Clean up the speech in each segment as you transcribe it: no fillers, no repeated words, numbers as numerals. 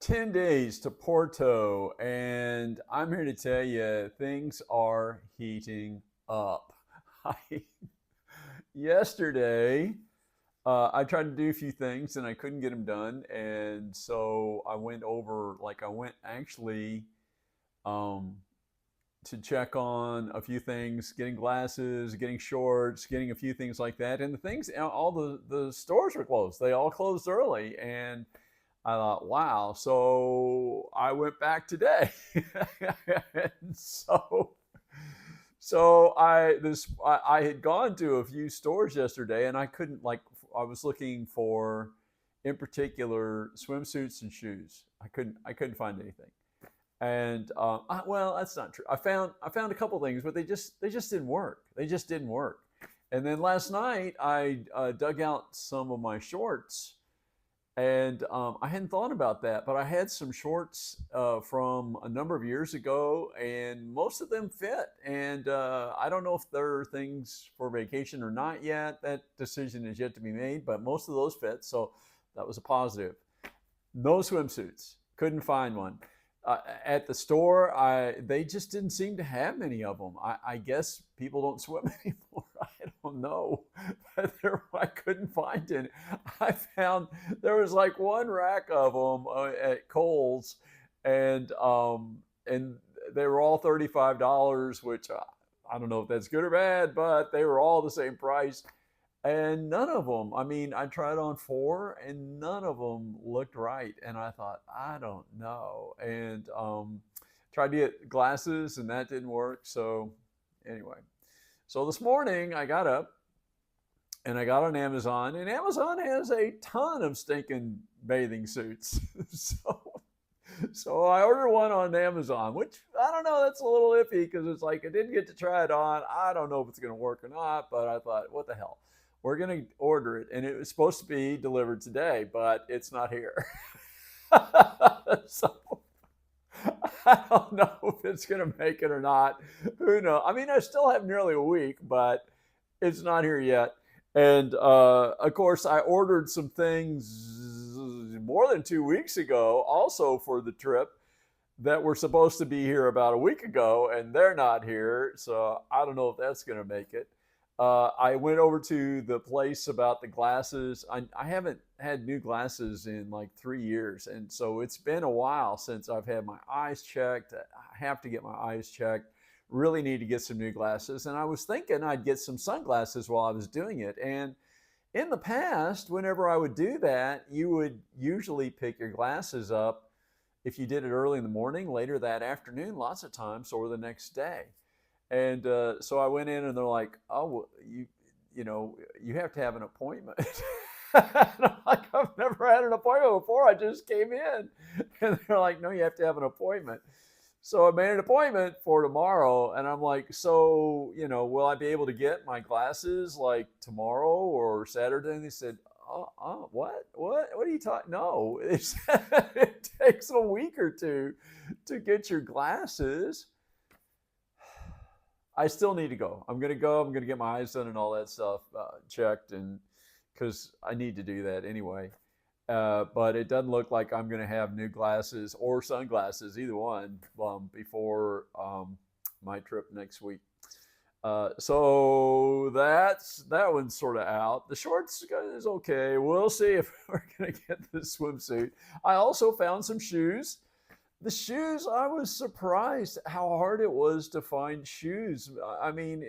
10 days to Porto, and I'm here to tell you things are heating up. I, Yesterday, I tried to do a few things and I couldn't get them done. And so I went over, I went actually um, to check on a few things, getting glasses, getting shorts, getting a few things like that. And the things, all the stores were closed. They all closed early. And I thought, wow. So I went back today. And so I had gone to a few stores yesterday and I couldn't I was looking for in particular swimsuits and shoes. I couldn't find anything. And well, that's not true. I found a couple things, but they just didn't work. They just didn't work. And then last night I dug out some of my shorts, and I hadn't thought about that, but I had some shorts from a number of years ago, and most of them fit. And I don't know if they're things for vacation or not yet. That decision is yet to be made, but most of those fit. So that was a positive. No swimsuits. Couldn't find one. At the store, they just didn't seem to have many of them. I guess people don't swim anymore. I don't know, but I couldn't find any. I found there was like one rack of them at Kohl's, and they were all $35, which I don't know if that's good or bad, but they were all the same price. And none of them, I mean, I tried on four and none of them looked right. And I thought, I don't know. And tried to get glasses and that didn't work. So, anyway, so this morning I got up and I got on Amazon, and Amazon has a ton of stinking bathing suits. So I ordered one on Amazon, which I don't know, that's a little iffy because it's like I didn't get to try it on. I don't know if it's going to work or not, but I thought, what the hell? We're going to order it. And it was supposed to be delivered today, but it's not here. So I don't know if it's going to make it or not. Who knows? I mean, I still have nearly a week, but it's not here yet. And of course, I ordered some things more than 2 weeks ago, also for the trip, that were supposed to be here about a week ago, and they're not here. So I don't know if that's going to make it. I went over to the place about the glasses. I haven't had new glasses in like 3 years. And so it's been a while since I've had my eyes checked. I have to get my eyes checked. Really need to get some new glasses. And I was thinking I'd get some sunglasses while I was doing it. And in the past, whenever I would do that, you would usually pick your glasses up if you did it early in the morning, later that afternoon, lots of times, or the next day. And so I went in, and they're like, "Oh, well, you have to have an appointment." And I'm like, "I've never had an appointment before. I just came in." And they're like, "No, you have to have an appointment." So I made an appointment for tomorrow, and I'm like, "So, will I be able to get my glasses like tomorrow or Saturday?" And they said, what are you talking? No, it takes a week or two to get your glasses. I still need to go. I'm going to go. I'm going to get my eyes done and all that stuff checked, and because I need to do that anyway. But it doesn't look like I'm going to have new glasses or sunglasses, either one, before my trip next week. So that one's sort of out. The shorts is okay. We'll see if we're going to get the swimsuit. I also found some shoes. The shoes, I was surprised how hard it was to find shoes. I mean,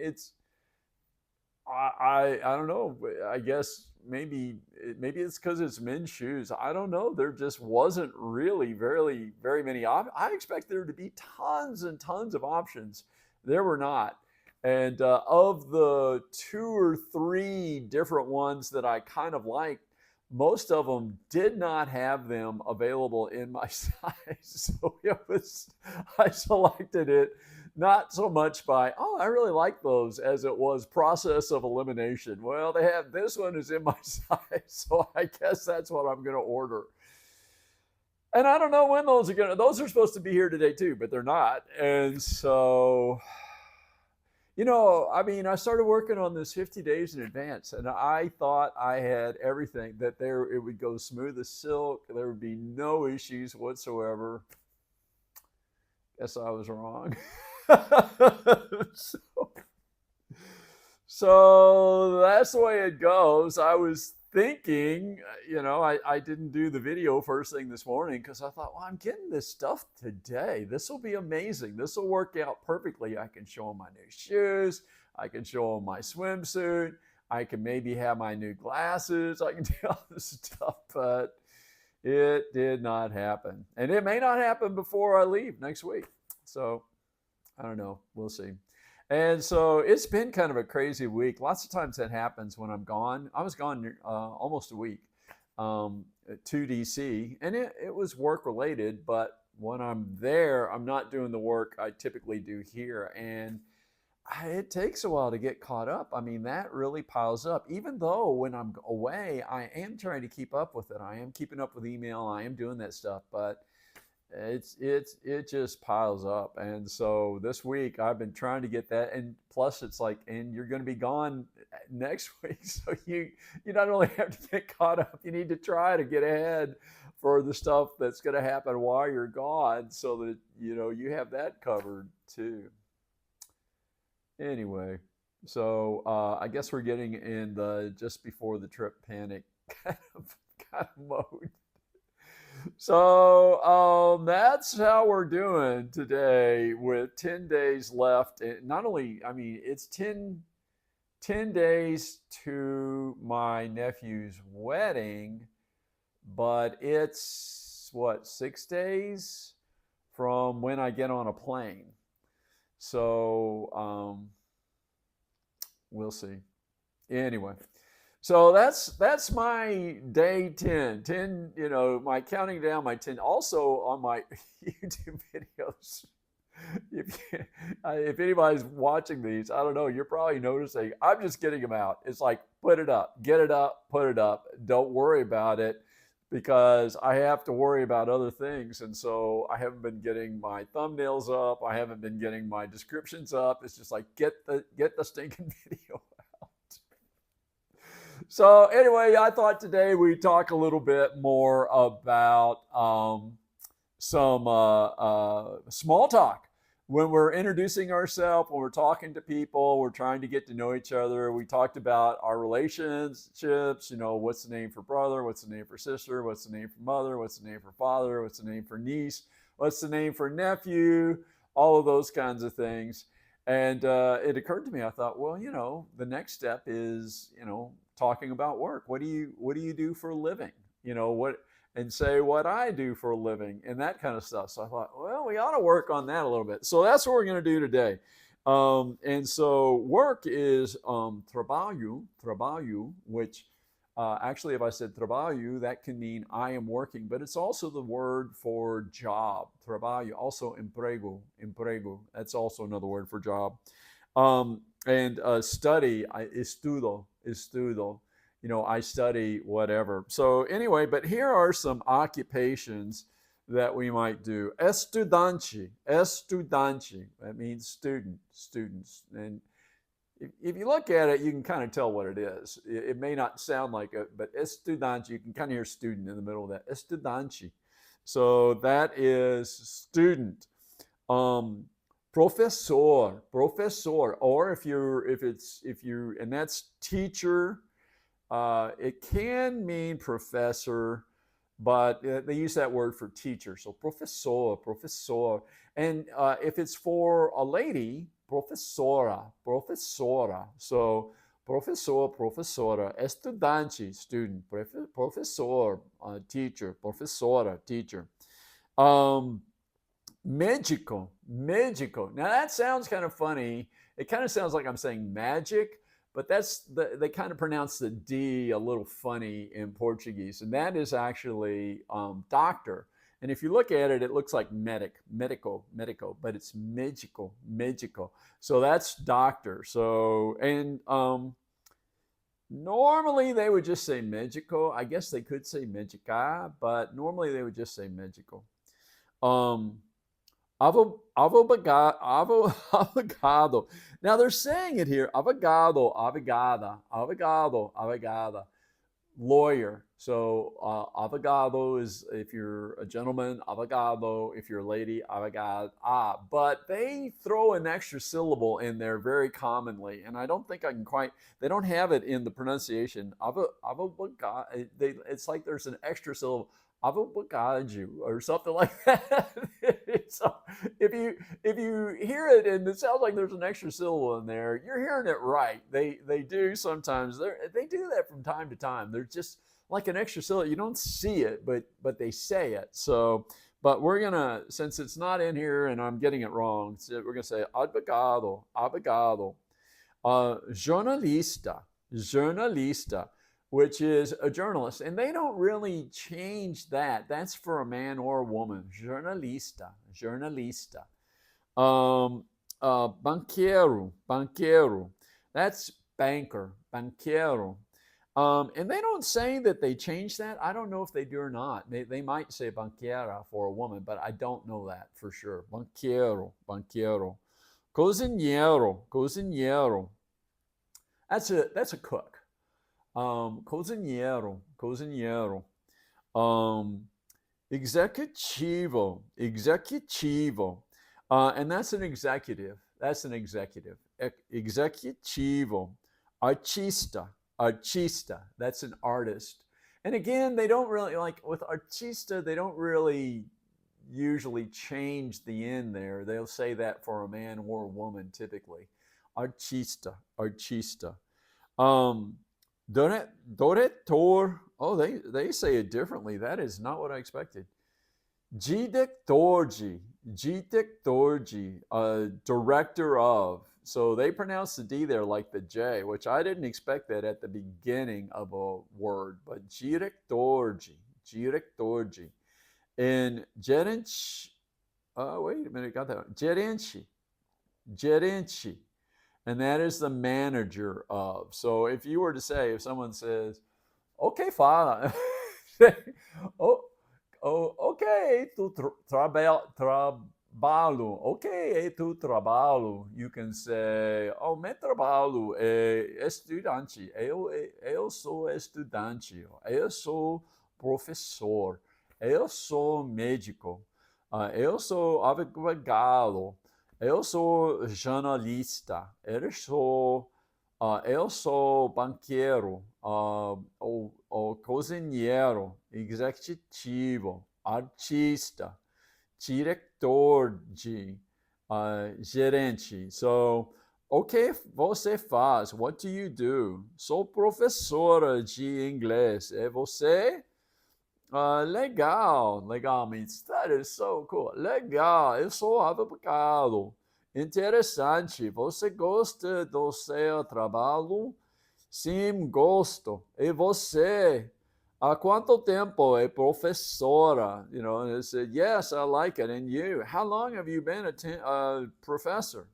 I don't know. I guess maybe it's because it's men's shoes. I don't know. There just wasn't really very many options. I expect there to be tons and tons of options. There were not. And of the two or three different ones that I kind of liked, most of them did not have them available in my size. So I selected it not so much by, oh, I really like those, as it was process of elimination. Well, they have this one is in my size, so I guess that's what I'm going to order. And I don't know when those are supposed to be here today too, but they're not. And so I mean, I started working on this 50 days in advance, and I thought I had everything that there it would go smooth as silk. There would be no issues whatsoever. Guess I was wrong. so, so that's the way it goes. I was thinking, I didn't do the video first thing this morning because I thought, well, I'm getting this stuff today. This will be amazing. This will work out perfectly. I can show them my new shoes. I can show them my swimsuit. I can maybe have my new glasses. I can do all this stuff, but it did not happen. And it may not happen before I leave next week. So I don't know. We'll see. And so it's been kind of a crazy week. Lots of times that happens when I'm gone. I was gone almost a week um, to DC, and it was work related. But when I'm there, I'm not doing the work I typically do here. And it takes a while to get caught up. I mean, that really piles up. Even though when I'm away, I am trying to keep up with it. I am keeping up with email. I am doing that stuff. But it just piles up. And so this week I've been trying to get that, and plus it's like, and you're going to be gone next week, so you not only have to get caught up, you need to try to get ahead for the stuff that's going to happen while you're gone, so that you have that covered too. Anyway, so I guess we're getting in the just before the trip panic kind of mode. So that's how we're doing today with 10 days left. And not only, I mean, it's ten days to my nephew's wedding, but it's what, 6 days from when I get on a plane. So we'll see. Anyway, so that's my day 10. 10, my counting down my 10. Also on my YouTube videos, if anybody's watching these, I don't know, you're probably noticing I'm just getting them out. It's like, put it up, get it up, put it up. Don't worry about it because I have to worry about other things. And so I haven't been getting my thumbnails up. I haven't been getting my descriptions up. It's just like, get the stinking video. So anyway, I thought today we'd talk a little bit more about some small talk. When we're introducing ourselves, when we're talking to people, we're trying to get to know each other. We talked about our relationships, what's the name for brother, what's the name for sister, what's the name for mother, what's the name for father, what's the name for niece, what's the name for nephew, all of those kinds of things. And it occurred to me, I thought, well, the next step is, talking about work. What do you do for a living? What, and say what I do for a living and that kind of stuff. So I thought, well, we ought to work on that a little bit. So that's what we're going to do today. And so work is trabalho, which actually, if I said trabalho, that can mean I am working, but it's also the word for job. Trabalho, also emprego. That's also another word for job. And study, estudo. I study whatever. So anyway, but here are some occupations that we might do. Estudante. That means students. And if you look at it, you can kind of tell what it is. It may not sound like it, but estudante, you can kind of hear student in the middle of that. Estudante. So that is student. Professor, or if you, and that's teacher. It can mean professor, but they use that word for teacher. So professor. And if it's for a lady, professora. So professora, estudante, student, professor, teacher, professora, teacher. Médico. Now that sounds kind of funny. It kind of sounds like I'm saying magic, but they kind of pronounce the D a little funny in Portuguese, and that is actually doctor. And if you look at it, it looks like medico, but it's médico. So that's doctor. So, and normally they would just say médico. I guess they could say médica, but normally they would just say médico. Avocado. Now they're saying it here. Avocado, avogada, avocado, avogada. Lawyer. So avocado is if you're a gentleman, avocado. If you're a lady, avocado. But they throw an extra syllable in there very commonly, and I don't think I can quite. They don't have it in the pronunciation. Avocado. It's like there's an extra syllable. Avocado or something like that. So if you hear it and it sounds like there's an extra syllable in there, you're hearing it right. They do sometimes. They do that from time to time. They're just like an extra syllable. You don't see it, but they say it. So, but we're gonna since it's not in here and I'm getting it wrong, so we're gonna say advogado, abogado, jornalista, jornalista, which is a journalist. And they don't really change that. That's for a man or a woman. Jornalista, jornalista. Banqueiro, banqueiro. That's banker, banqueiro. And they don't say that they changed that. I don't know if they do or not. They might say banqueira for a woman, but I don't know that for sure. Banqueiro, banqueiro. Cozinheiro, cozinheiro. That's a cook. Cozinheiro, cozinheiro. Um, executivo, executivo. And that's an executive. That's an executive. Executivo. Artista, artista. That's an artist. And again, they don't really like with artista, they don't really usually change the end there. They'll say that for a man or a woman typically. Artista, artista. Um, Doretor. Oh, they say it differently. That is not what I expected. Directorji, directorji, director of. So they pronounce the D there like the J, which I didn't expect that at the beginning of a word. But directorji, directorji. And gerente. Wait a minute, got that. Gerente, gerente. And that is the manager of. So if you were to say, if someone says, okay, fala. oh, ok, trabalho. Ok, tu trabalho. You can say, oh, meu trabalho é estudante. Eu sou estudante. Eu sou professor. Eu sou médico. Eu sou advogado. Eu sou jornalista. Eu sou banqueiro, o cozinheiro, executivo, artista, diretor de gerente. So, o que você faz? What do you do? Sou professora de inglês. É você? Legal. Legal means that is so cool. Legal. Eu sou advogado. Interessante. Você gosta do seu trabalho? Sim, gosto. E você? Há quanto tempo é professora? You know, and I said, yes, I like it. And you? How long have you been a professor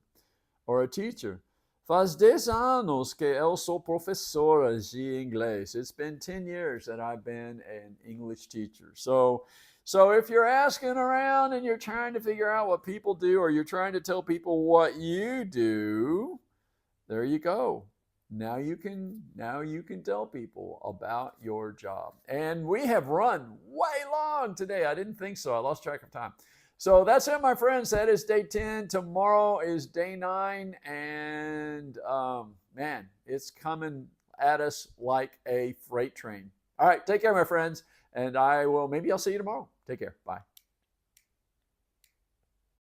or a teacher? Faz 10 anos que eu sou professora de inglês. It's been 10 years that I've been an English teacher. So if you're asking around and you're trying to figure out what people do, or you're trying to tell people what you do, there you go. Now you can tell people about your job. And we have run way long today. I didn't think so. I lost track of time. So that's it, my friends. That is day 10. Tomorrow is day 9. And man, it's coming at us like a freight train. All right, take care, my friends. And maybe I'll see you tomorrow. Take care. Bye.